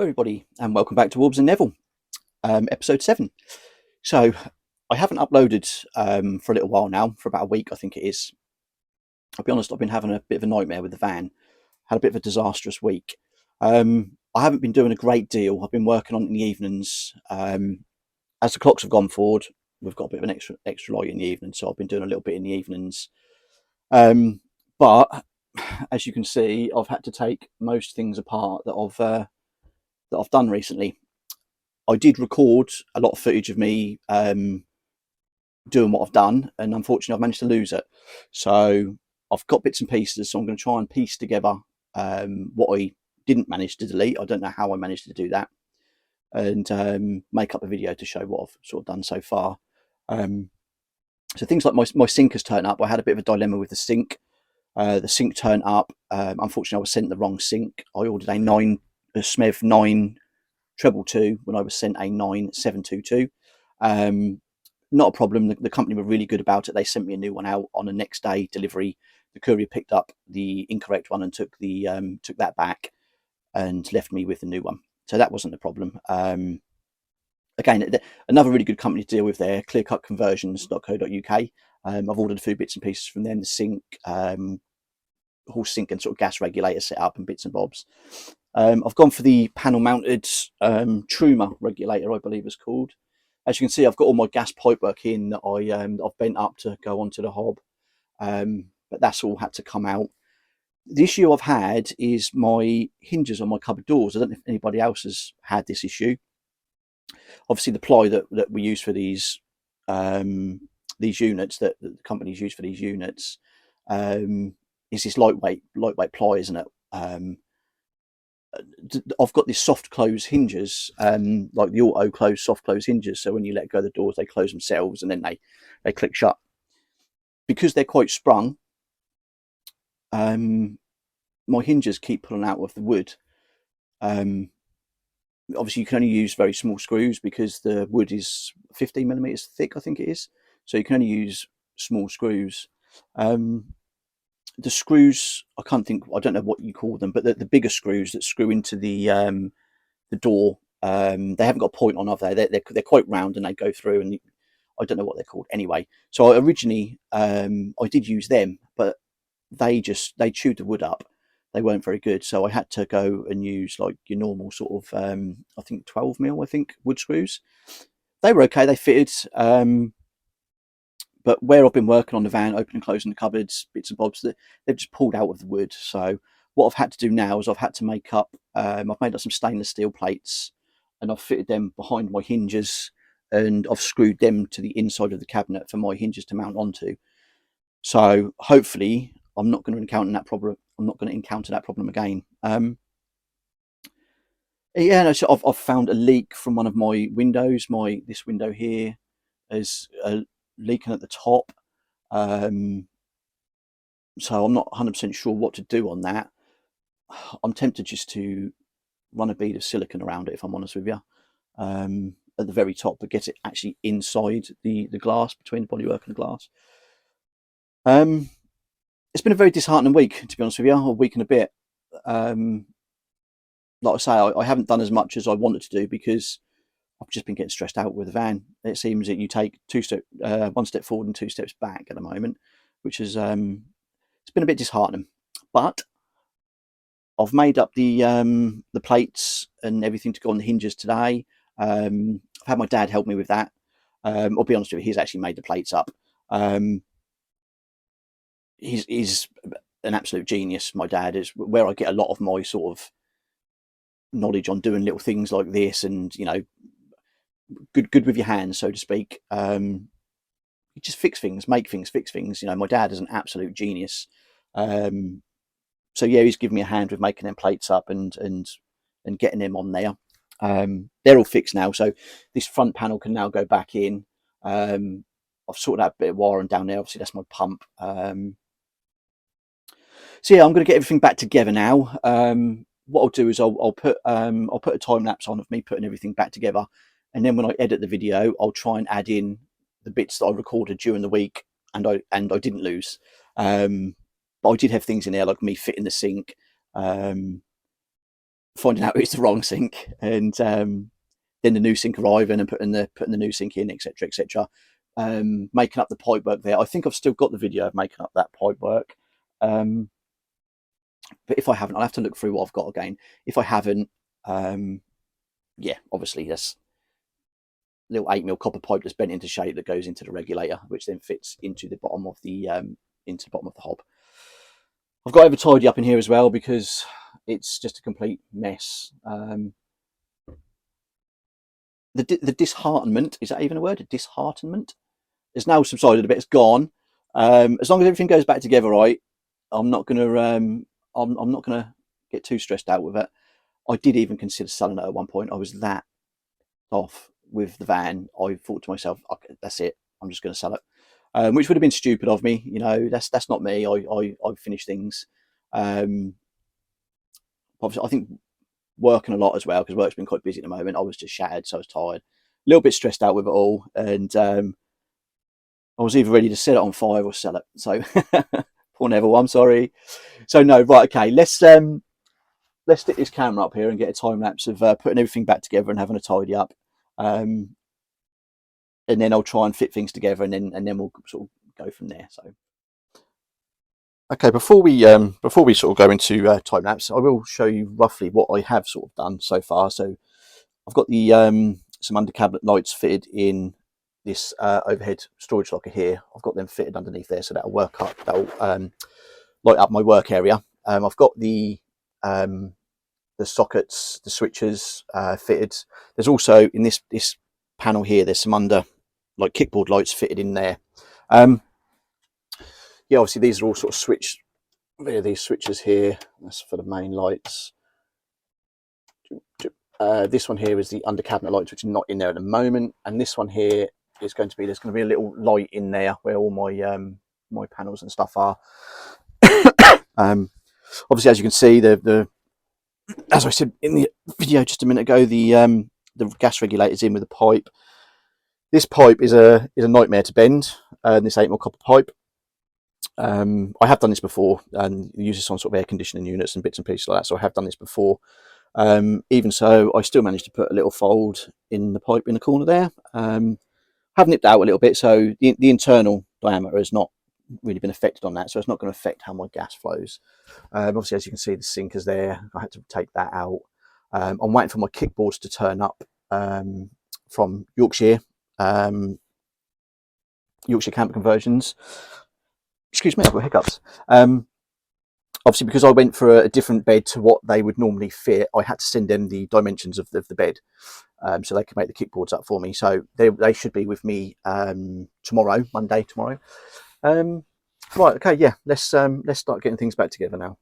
everybody, and welcome back to Wolves and Neville, episode 7. So, I haven't uploaded for a little while now, for about a week, I think it is. I'll be honest, I've been having a bit of a nightmare with the van. Had a bit of a disastrous week. I haven't been doing a great deal. I've been working on it in the evenings. As the clocks have gone forward, we've got a bit of an extra light in the evening, so I've been doing a little bit in the evenings. But as you can see, I've had to take most things apart that I've done recently. I did record a lot of footage of me doing what I've done, and unfortunately I've managed to lose it. So I've got bits and pieces, so I'm going to try and piece together what I didn't manage to delete. I don't know how I managed to do that, and make up a video to show what I've sort of done so far. So things like my sink has turned up. I had a bit of a dilemma with the sink. The sink turned up. Unfortunately, I was sent the wrong sink. I ordered a SMEV 9 treble 2 when I was sent a 9722. Not a problem. The company were really good about it. They sent me a new one out on a next day delivery. The courier picked up the incorrect one and took that back and left me with the new one. So that wasn't a problem. Again, another really good company to deal with there, clearcutconversions.co.uk. I've ordered a few bits and pieces from them, the sink, whole sink and sort of gas regulator set up and bits and bobs. I've gone for the panel mounted Truma regulator, I believe it's called. As you can see, I've got all my gas pipework in that I've bent up to go onto the hob, but that's all had to come out. The issue I've had is my hinges on my cupboard doors. I don't know if anybody else has had this issue. Obviously, the ply that we use for these units, that the companies use for these units, is this lightweight ply, isn't it? I've got these soft close hinges, like the auto close soft close hinges. So when you let go of the doors, they close themselves and then they click shut. Because they're quite sprung, my hinges keep pulling out of the wood. Obviously, you can only use very small screws because the wood is 15 millimeters thick, I think it is. So you can only use small screws. The screws, I don't know what you call them, but the bigger screws that screw into the door, they haven't got a point on, have they? They're quite round and they go through, and I don't know what they're called anyway. So originally I did use them, but they chewed the wood up. They weren't very good, so I had to go and use like your normal sort of I think 12mm wood screws. They were okay, they fitted. But where I've been working on the van, opening and closing the cupboards, bits and bobs, they've just pulled out of the wood. So what I've had to do now is I've had to make up, I've made up some stainless steel plates and I've fitted them behind my hinges and I've screwed them to the inside of the cabinet for my hinges to mount onto. So hopefully I'm not going to encounter that problem. I'm not going to encounter that problem again. Yeah, no, so I've found a leak from one of my windows. This window here is leaking at the top, so I'm not 100% sure what to do on that. I'm tempted just to run a bead of silicone around it, if I'm honest with you, at the very top, but get it actually inside the glass, between the bodywork and the glass. It's been a very disheartening week, to be honest with you, a week and a bit. Like I say, I haven't done as much as I wanted to do because I've just been getting stressed out with the van. It seems that you take one step forward and 2 steps back at the moment, which is it's been a bit disheartening. But I've made up the plates and everything to go on the hinges today. I've had my dad help me with that. I'll be honest with you, he's actually made the plates up. He's an absolute genius. My dad is where I get a lot of my sort of knowledge on doing little things like this, and good with your hands, so to speak. You just fix things, make things, fix things. My dad is an absolute genius. So yeah, he's given me a hand with making them plates up and getting them on there. They're all fixed now, so this front panel can now go back in. I've sorted out a bit of wiring down there. Obviously, that's my pump. So yeah, I'm going to get everything back together now. What I'll do is I'll put a time lapse on of me putting everything back together, and then when I edit the video, I'll try and add in the bits that I recorded during the week and I didn't lose. But I did have things in there like me fitting the sink, finding out it's the wrong sink, and then the new sink arriving and putting the new sink in, etc., etc. Making up the pipe work there. I think I've still got the video of making up that pipe work. But if I haven't, I'll have to look through what I've got again. If I haven't, yeah, obviously that's little 8mm copper pipe that's bent into shape that goes into the regulator, which then fits into the bottom of the hob. I've got over tidy up in here as well because it's just a complete mess. The disheartenment, is that even a word? A disheartenment is now subsided a bit. It's gone. As long as everything goes back together right, I'm not gonna get too stressed out with it. I did even consider selling it at one point. I was that off with the van. I thought to myself, okay, that's it. I'm just going to sell it, which would have been stupid of me. You know, that's not me. I finish things. Obviously, I think working a lot as well because work's been quite busy at the moment. I was just shattered, so I was tired, a little bit stressed out with it all, and I was either ready to set it on fire or sell it. So poor Neville, I'm sorry. So no, right, okay, let's stick this camera up here and get a time lapse of putting everything back together and having a tidy up, and then I'll try and fit things together, and then we'll sort of go from there. So okay, before we sort of go into time lapse, I will show you roughly what I have sort of done so far. So I've got the some under cabinet lights fitted in this overhead storage locker here. I've got them fitted underneath there, so that'll work up. That'll light up my work area. I've got the sockets, the switches fitted. There's also in this panel here, there's some under like kickboard lights fitted in there. Yeah, obviously these are all sort of switch. These switches here, that's for the main lights. This one here is the under cabinet lights, which are not in there at the moment, and this one here is going to be, there's going to be a little light in there where all my my panels and stuff are. Obviously, as you can see, as I said in the video just a minute ago, the gas regulator's in with the pipe. This pipe is a nightmare to bend. This 8mm copper pipe. I have done this before and use this on sort of air conditioning units and bits and pieces like that. So I have done this before. Even so, I still managed to put a little fold in the pipe in the corner there. Have nipped out a little bit, so the internal diameter has not really been affected on that, so it's not going to affect how my gas flows. Obviously, as you can see, the sink is there. I had to take that out. I'm waiting for my kickboards to turn up from Yorkshire Camper Conversions. Excuse me, I've got hiccups. Obviously, because I went for a different bed to what they would normally fit, I had to send them the dimensions of the bed, so they could make the kickboards up for me. So they should be with me tomorrow, Monday tomorrow. Right, okay, yeah, let's start getting things back together now.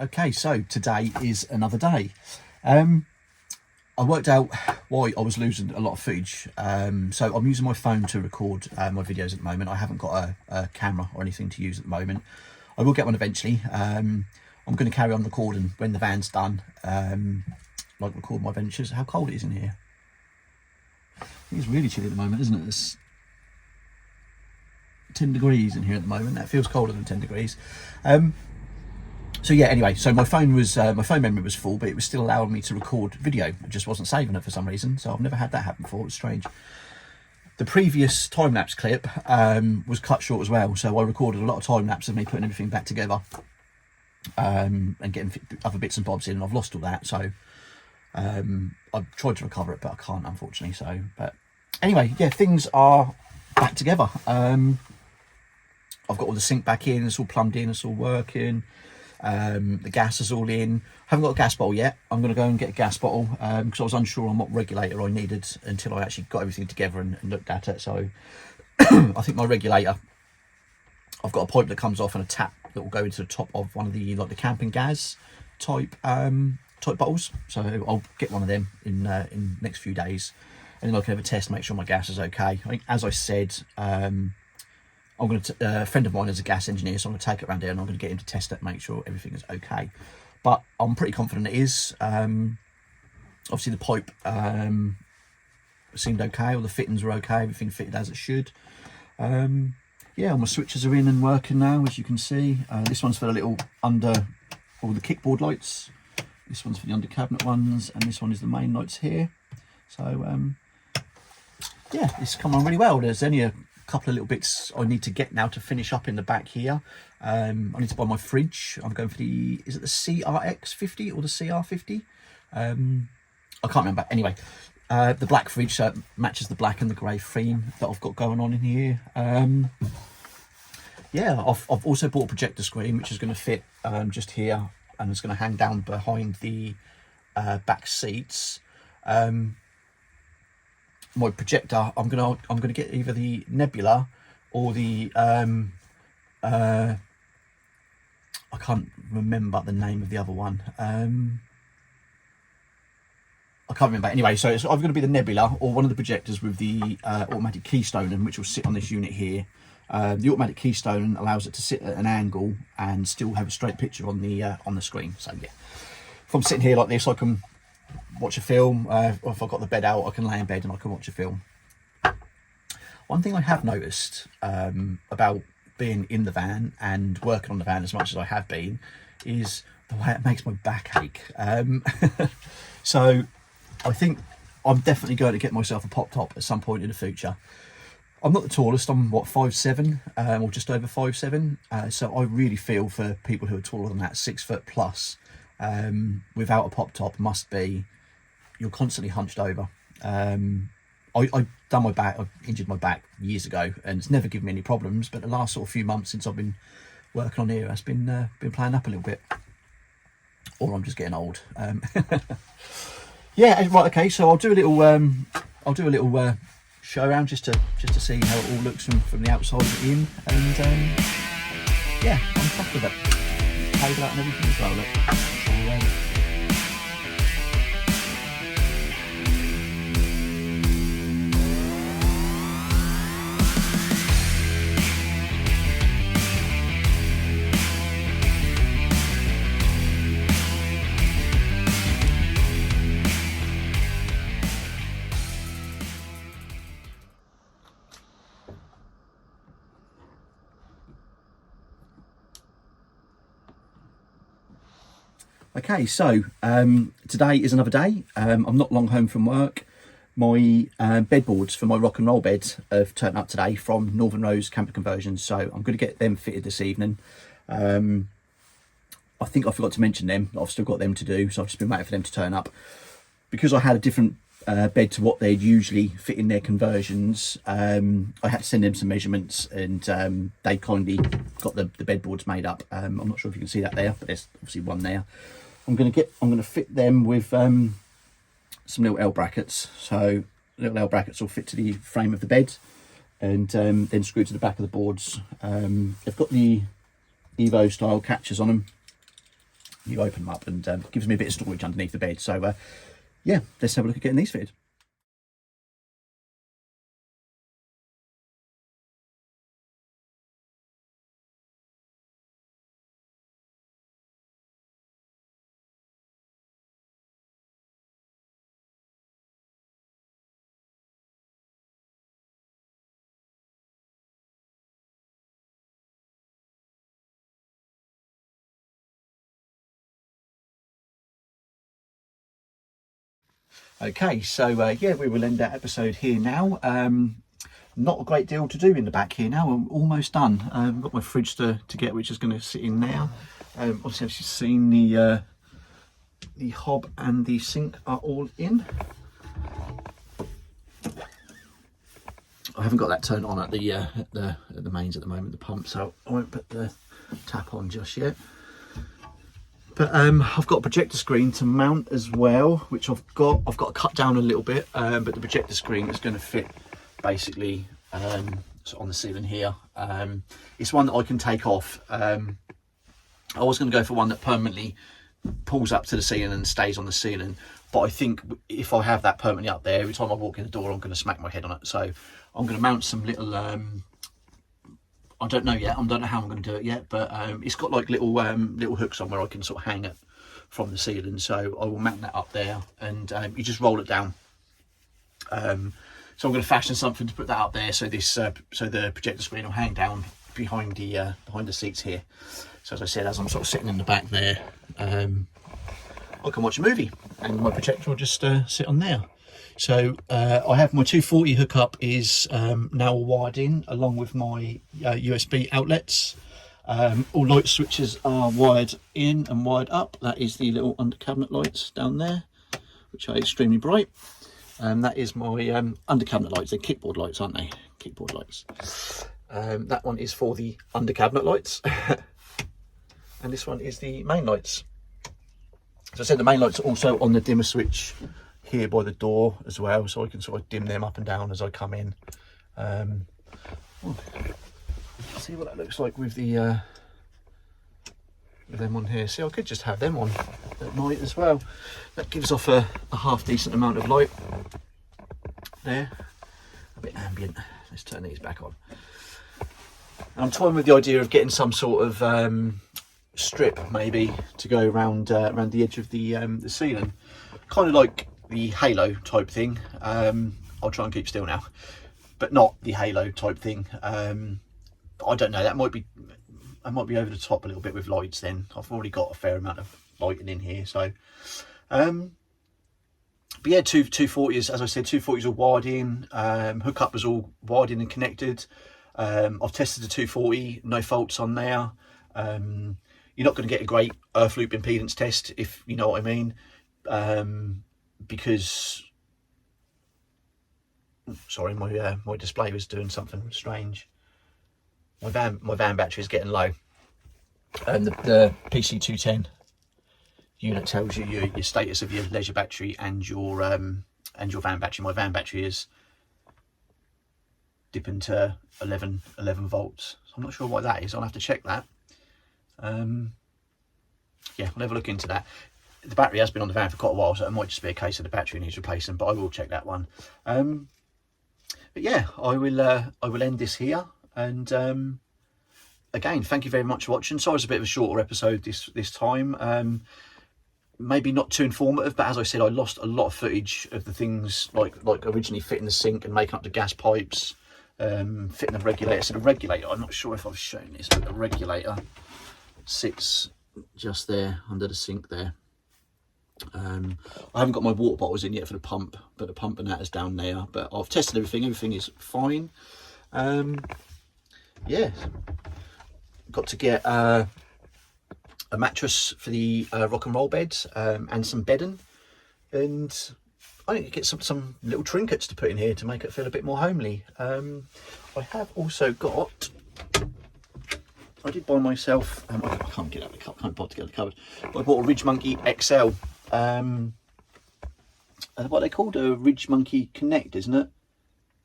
Okay, so today is another day. I worked out why I was losing a lot of footage. So I'm using my phone to record my videos at the moment. I haven't got a camera or anything to use at the moment. I will get one eventually. I'm going to carry on recording when the van's done, like record my ventures. How cold it is in here. It's really chilly at the moment, isn't it? It's 10 degrees in here at the moment. That feels colder than 10 degrees. So yeah, anyway, so my phone memory was full, but it was still allowing me to record video. It just wasn't saving it for some reason, so I've never had that happen before. It's strange. The previous time-lapse clip was cut short as well, so I recorded a lot of time-lapse of me putting everything back together. and getting other bits and bobs in, and I've lost all that. So I've tried to recover it, but I can't, unfortunately. So, but anyway, yeah, things are back together. I've got all the sink back in, it's all plumbed in, it's all working. The gas is all in. Haven't got a gas bottle yet. I'm going to go and get a gas bottle because I was unsure on what regulator I needed until I actually got everything together and looked at it. So I think my regulator, I've got a pipe that comes off and a tap that will go into the top of one of the like the camping gas type bottles. So I'll get one of them in next few days, and then I can have a test, make sure my gas is okay. I think, as I said, I'm going to a friend of mine is a gas engineer, so I'm going to take it around there and I'm going to get him to test it, make sure everything is okay. But I'm pretty confident it is. Obviously the pipe seemed okay, all the fittings were okay, everything fitted as it should. Yeah, all my switches are in and working now, as you can see. This one's for the little under all the kickboard lights. This one's for the under cabinet ones, and this one is the main lights here. So yeah, it's come on really well. There's only a couple of little bits I need to get now to finish up in the back here. I need to buy my fridge. I'm going for the, is it the CRX 50 or the CR 50? I can't remember. Anyway, the black fridge, so it matches the black and the grey theme that I've got going on in here. Yeah, I've also bought a projector screen which is going to fit just here, and it's going to hang down behind the back seats. My projector, I'm gonna get either the Nebula or the I can't remember the name of the other one. I can't remember. Anyway, so it's either going to be the Nebula or one of the projectors with the automatic keystone, which will sit on this unit here. The automatic keystone allows it to sit at an angle and still have a straight picture on the screen. So yeah, if I'm sitting here like this, I can watch a film. Or if I've got the bed out, I can lay in bed and I can watch a film. One thing I have noticed about being in the van and working on the van as much as I have been is the way it makes my back ache. So I think I'm definitely going to get myself a pop top at some point in the future. I'm not the tallest, I'm what, 5'7", or just over 5'7", so I really feel for people who are taller than that, 6 foot plus, without a pop top must be, you're constantly hunched over. I done my back, I injured my back years ago, and it's never given me any problems, but the last sort of few months since I've been working on here, it's been playing up a little bit. Or I'm just getting old. Yeah, right, okay, so I'll do a little show around just to see how it all looks from the outside in, and yeah, I'm chuffed with it. Table out and everything as well, look. So, okay, so today is another day. I'm not long home from work. My bedboards for my rock and roll bed have turned up today from Northern Rose Camper Conversions, so I'm going to get them fitted this evening. I think I forgot to mention them. I've still got them to do, so I've just been waiting for them to turn up. Because I had a different bed to what they'd usually fit in their conversions, I had to send them some measurements, and they kindly got the bedboards made up. I'm not sure if you can see that there, but there's obviously one there. I'm going to fit them with some little L brackets. So little L brackets will fit to the frame of the bed, and then screw to the back of the boards. They've got the Evo style catchers on them. You open them up, and gives me a bit of storage underneath the bed. So yeah, let's have a look at getting these fitted. Okay, so yeah, we will end that episode here now. Not a great deal to do in the back here now. I'm almost done. I've got my fridge to get, which is going to sit in now. Obviously, as you've seen, the hob and the sink are all in. I haven't got that turned on at the mains at the moment, the pump, so I won't put the tap on just yet. But I've got a projector screen to mount as well, which I've got to cut down a little bit, but the projector screen is going to fit basically so on the ceiling here. It's one that I can take off. I was going to go for one that permanently pulls up to the ceiling and stays on the ceiling, but I think if I have that permanently up there, every time I walk in the door I'm going to smack my head on it. So I'm going to mount some little I don't know yet, I don't know how I'm going to do it yet, but it's got like little hooks on where I can sort of hang it from the ceiling, so I will mount that up there, and you just roll it down. So I'm going to fashion something to put that up there, so this so the projector screen will hang down behind the seats here. So as I said, as I'm sort of sitting in the back there, I can watch a movie and my projector will just sit on there. So I have my 240 hookup is now wired in along with my USB outlets. All light switches are wired in and wired up. That is the little under cabinet lights down there, which are extremely bright. That is my under cabinet lights. They're kickboard lights, aren't they? Kickboard lights. That one is for the under cabinet lights. And this one is the main lights. As I said, the main lights are also on the dimmer switch here by the door as well, so I can sort of dim them up and down as I come in. See what that looks like with the with them on here. See, I could just have them on at night as well. That gives off a half decent amount of light there, a bit ambient. Let's turn these back on. And I'm toying with the idea of getting some sort of strip maybe to go around the edge of the ceiling, kind of like the halo type thing. I'll try and keep still now, but not the halo type thing. I don't know, that might be over the top a little bit with lights then. I've already got a fair amount of lighting in here, so but yeah, 240s, as I said, 240s are wired in. Hookup was all wired in and connected. I've tested the 240, no faults on there. You're not going to get a great earth loop impedance test, if you know what I mean, because sorry, my display was doing something strange. My van battery is getting low, and the PC210 unit tells you your status of your leisure battery and your van battery. My van battery is dipping to 11 volts. So I'm not sure why that is. I'll have to check that. Yeah, I'll have a look into that. The battery has been on the van for quite a while, so it might just be a case of the battery needs replacing, but I will check that one. But yeah, I will end this here, and again, thank you very much for watching. Sorry it's a bit of a shorter episode this time. Maybe not too informative, but as I said, I lost a lot of footage of the things like originally fitting the sink and making up the gas pipes, fitting the regulator. So the regulator, I'm not sure if I've shown this, but the regulator sits just there under the sink there. I haven't got my water bottles in yet for the pump, but the pump and that is down there. But I've tested everything is fine. Yeah, got to get a mattress for the rock and roll beds, and some bedding, and I need to get some little trinkets to put in here to make it feel a bit more homely. I have also got, I did buy myself, I can't get out the cup, can't bother to get out the cupboard, but I bought a Ridge Monkey XL. What they called a Ridge Monkey Connect, isn't it?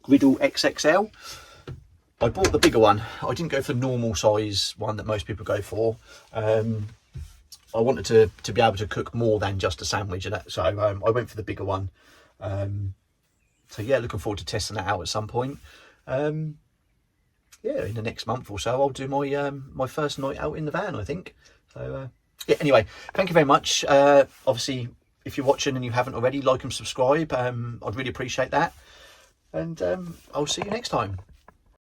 Griddle XXL. I bought the bigger one. I didn't go for the normal size one that most people go for. I wanted to be able to cook more than just a sandwich, and that, so I went for the bigger one. So yeah, looking forward to testing that out at some point. Yeah, in the next month or so, I'll do my my first night out in the van, I think. So yeah, anyway, thank you very much. Obviously, if you're watching and you haven't already, like and subscribe. I'd really appreciate that. And I'll see you next time.